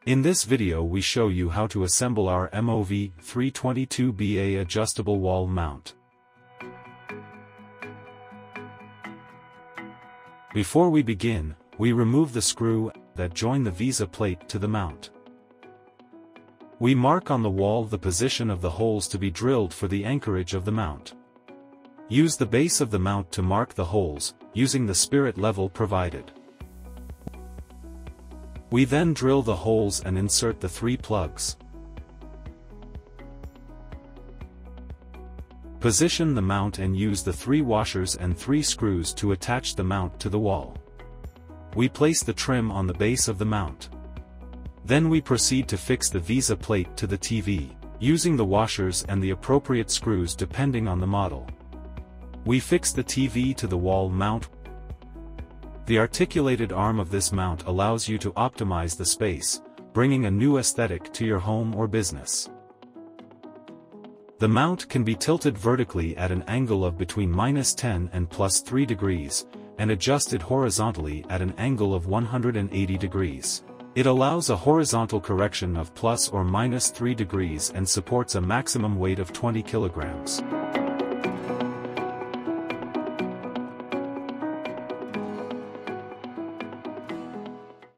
In this video we show you how to assemble our MOV-322BA adjustable wall mount. Before we begin, we remove the screw that join the VESA plate to the mount. We mark on the wall the position of the holes to be drilled for the anchorage of the mount. Use the base of the mount to mark the holes, using the spirit level provided. We then drill the holes and insert the 3 plugs. Position the mount and use the 3 washers and 3 screws to attach the mount to the wall. We place the trim on the base of the mount. Then we proceed to fix the VESA plate to the TV, using the washers and the appropriate screws depending on the model. We fix the TV to the wall mount. The articulated arm of this mount allows you to optimize the space, bringing a new aesthetic to your home or business. The mount can be tilted vertically at an angle of between -10 and +3 degrees, and adjusted horizontally at an angle of 180 degrees. It allows a horizontal correction of ±3 degrees and supports a maximum weight of 20 kilograms.